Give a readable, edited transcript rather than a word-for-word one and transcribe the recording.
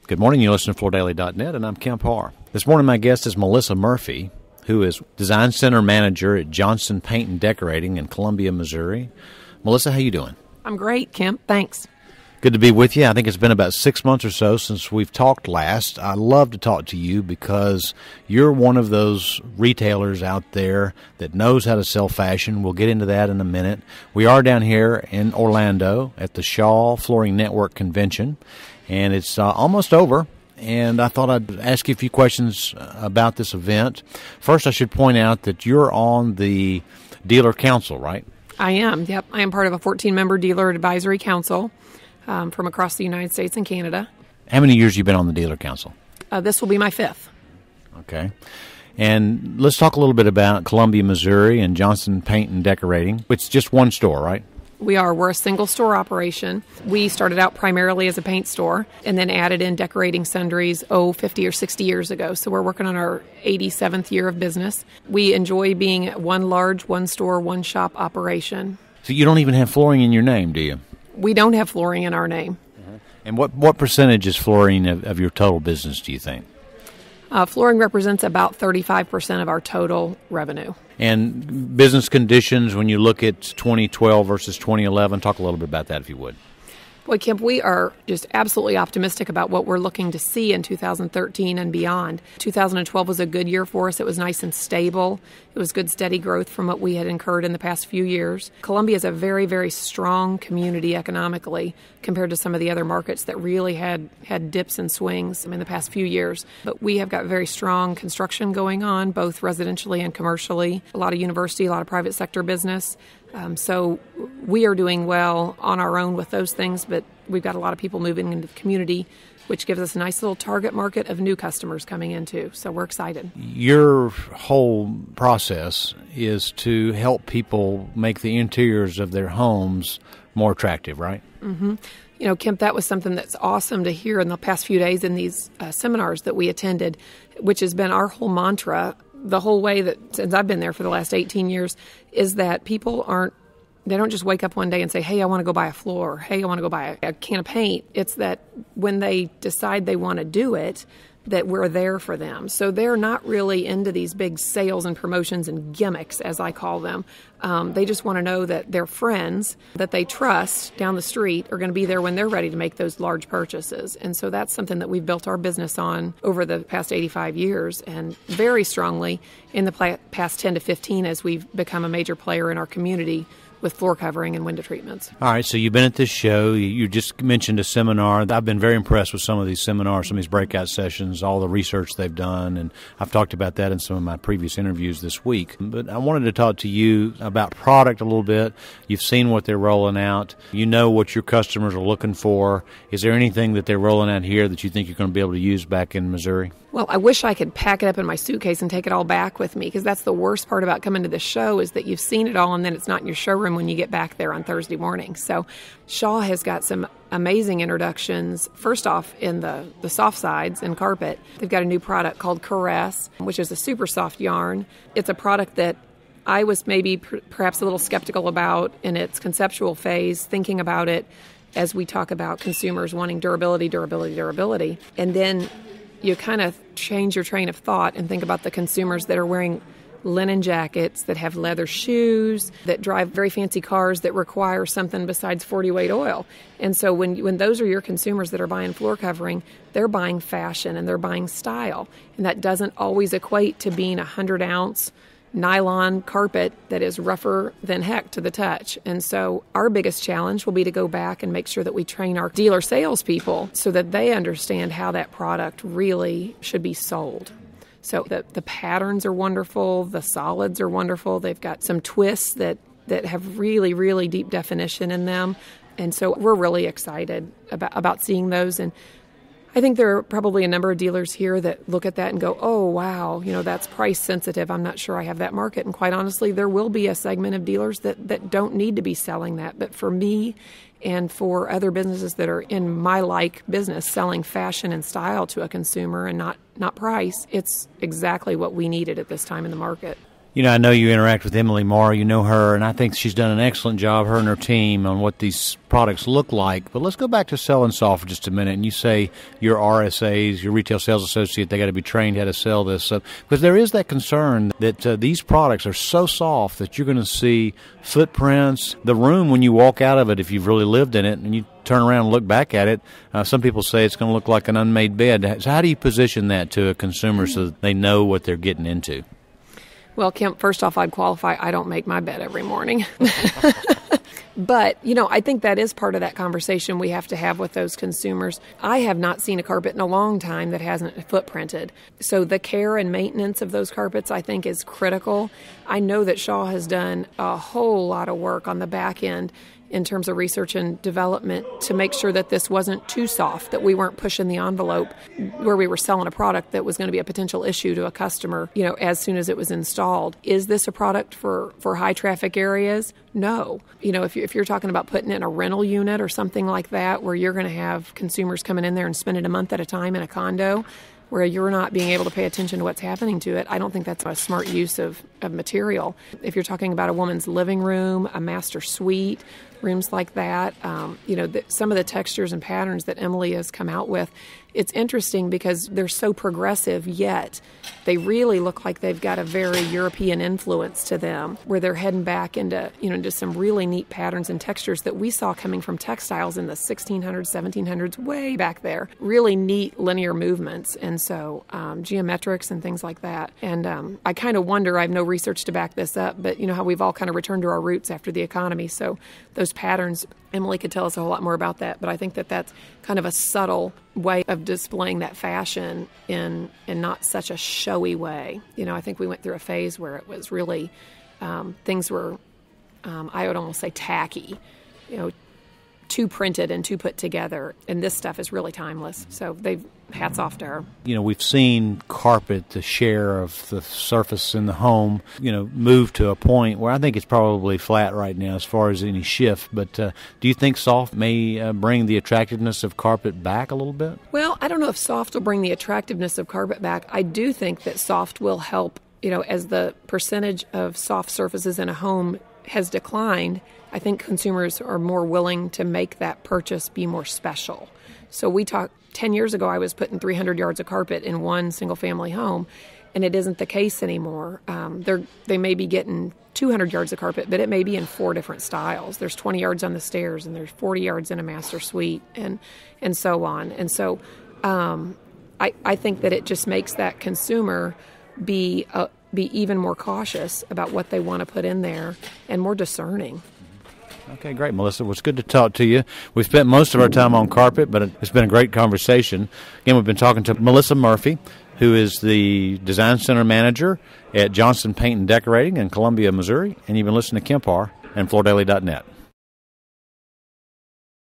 Good morning. You listen to FloorDaily.net, and I'm Kemp Harr. This morning, my guest is Melissa Murphy, who is Design Center Manager at Johnson Paint and Decorating in Columbia, Missouri. Melissa, how you doing? I'm great, Kemp. Thanks. Good to be with you. I think it's been about 6 months or so since we've talked last. I love to talk to you because you're one of those retailers out there that knows how to sell fashion. We'll get into that in a minute. We are down here in Orlando at the Shaw Flooring Network Convention, and it's almost over. And I thought I'd ask you a few questions about this event. First, I should point out that you're on the dealer council, right? I am, yep. I am part of a 14-member dealer advisory council from across the United States and Canada. How many years have you been on the dealer council? This will be my 5th. Okay. And let's talk a little bit about Columbia, Missouri and Johnson Paint and Decorating. It's just one store, right? We're a single store operation. We started out primarily as a paint store and then added in decorating sundries, 50 or 60 years ago. So we're working on our 87th year of business. We enjoy being one large, one store, one shop operation. So you don't even have flooring in your name, do you? We don't have flooring in our name. And what percentage is flooring of your total business, do you think? Flooring represents about 35% of our total revenue. And business conditions, when you look at 2012 versus 2011, talk a little bit about that if you would. Boy, Kemp, we are just absolutely optimistic about what we're looking to see in 2013 and beyond. 2012 was a good year for us. It was nice and stable. It was good, steady growth from what we had incurred in the past few years. Columbia is a very, very strong community economically compared to some of the other markets that really had dips and swings in the past few years. But we have got very strong construction going on, both residentially and commercially. A lot of university, a lot of private sector business. So we are doing well on our own with those things, but we've got a lot of people moving into the community, which gives us a nice little target market of new customers coming in too. So we're excited. Your whole process is to help people make the interiors of their homes more attractive, right? Mm-hmm. You know, Kemp, that was something that's awesome to hear in the past few days in these seminars that we attended, which has been our whole mantra the whole way that since I've been there for the last 18 years, is that people they don't just wake up one day and say, hey, I want to go buy a floor, or, hey, I want to go buy a can of paint. It's that when they decide they want to do it, that we're there for them. So they're not really into these big sales and promotions and gimmicks, as I call them. They just want to know that their friends that they trust down the street are going to be there when they're ready to make those large purchases. And so that's something that we've built our business on over the past 85 years and very strongly in the past 10 to 15 as we've become a major player in our community with floor covering and window treatments. All right, so you've been at this show. You just mentioned a seminar. I've been very impressed with some of these seminars, some of these breakout sessions, all the research they've done, and I've talked about that in some of my previous interviews this week. But I wanted to talk to you about product a little bit. You've seen what they're rolling out. You know what your customers are looking for. Is there anything that they're rolling out here that you think you're going to be able to use back in Missouri? Well, I wish I could pack it up in my suitcase and take it all back with me, because that's the worst part about coming to the show is that you've seen it all and then it's not in your showroom when you get back there on Thursday morning. So Shaw has got some amazing introductions. First off, in the soft sides and carpet, they've got a new product called Caress, which is a super soft yarn. It's a product that I was maybe perhaps a little skeptical about in its conceptual phase, thinking about it as we talk about consumers wanting durability. And then you kind of change your train of thought and think about the consumers that are wearing linen jackets, that have leather shoes, that drive very fancy cars that require something besides 40-weight oil. And so when those are your consumers that are buying floor covering, they're buying fashion and they're buying style. And that doesn't always equate to being a 100-ounce nylon carpet that is rougher than heck to the touch. And so our biggest challenge will be to go back and make sure that we train our dealer salespeople so that they understand how that product really should be sold. So the patterns are wonderful, the solids are wonderful, they've got some twists that have really, really deep definition in them. And so we're really excited about seeing those. And I think there are probably a number of dealers here that look at that and go, oh, wow, that's price sensitive. I'm not sure I have that market. And quite honestly, there will be a segment of dealers that don't need to be selling that. But for me and for other businesses that are in my business, selling fashion and style to a consumer and not price, it's exactly what we needed at this time in the market. You know, I know you interact with Emily Marr. You know her, and I think she's done an excellent job, her and her team, on what these products look like. But let's go back to selling soft for just a minute. And you say your RSAs, your retail sales associate, they got to be trained how to sell this. Because there is that concern that these products are so soft that you're going to see footprints. The room, when you walk out of it, if you've really lived in it, and you turn around and look back at it, some people say it's going to look like an unmade bed. So how do you position that to a consumer so that they know what they're getting into? Well, Kemp, first off, I'd qualify, I don't make my bed every morning. But, you know, I think that is part of that conversation we have to have with those consumers. I have not seen a carpet in a long time that hasn't footprinted. So the care and maintenance of those carpets, I think, is critical. I know that Shaw has done a whole lot of work on the back end in terms of research and development to make sure that this wasn't too soft, that we weren't pushing the envelope where we were selling a product that was going to be a potential issue to a customer, you know, as soon as it was installed. Is this a product for high traffic areas? No. You know, if you're talking about putting in a rental unit or something like that, where you're going to have consumers coming in there and spending a month at a time in a condo, where you're not being able to pay attention to what's happening to it, I don't think that's a smart use of material. If you're talking about a woman's living room, a master suite, rooms like that, you know, some of the textures and patterns that Emily has come out with, it's interesting because they're so progressive, yet they really look like they've got a very European influence to them, where they're heading back into, you know, into some really neat patterns and textures that we saw coming from textiles in the 1600s, 1700s, way back there. Really neat linear movements, and so geometrics and things like that. And I kind of wonder, I have no research to back this up, but you know how we've all kind of returned to our roots after the economy, so those patterns, Emily could tell us a whole lot more about that, but I think that that's kind of a subtle way of displaying that fashion in not such a showy way. You know, I think we went through a phase where it was really, things were, I would almost say tacky, you know, too printed and too put together, and this stuff is really timeless. So hats off to her. You know, we've seen carpet, the share of the surface in the home, you know, move to a point where I think it's probably flat right now as far as any shift. But do you think soft may bring the attractiveness of carpet back a little bit? Well, I don't know if soft will bring the attractiveness of carpet back. I do think that soft will help, you know, as the percentage of soft surfaces in a home has declined. I think consumers are more willing to make that purchase be more special. So we talked 10 years ago, I was putting 300 yards of carpet in one single-family home, and it isn't the case anymore. They may be getting 200 yards of carpet, but it may be in 4 different styles. There's 20 yards on the stairs, and there's 40 yards in a master suite, and so on. And so I think that it just makes that consumer be even more cautious about what they want to put in there and more discerning. Okay, great, Melissa. Well, it's good to talk to you. We've spent most of our time on carpet, but it's been a great conversation. Again, we've been talking to Melissa Murphy, who is the Design Center Manager at Johnston Paint and Decorating in Columbia, Missouri, and you've been listening to Kemp Harr and FloorDaily.net.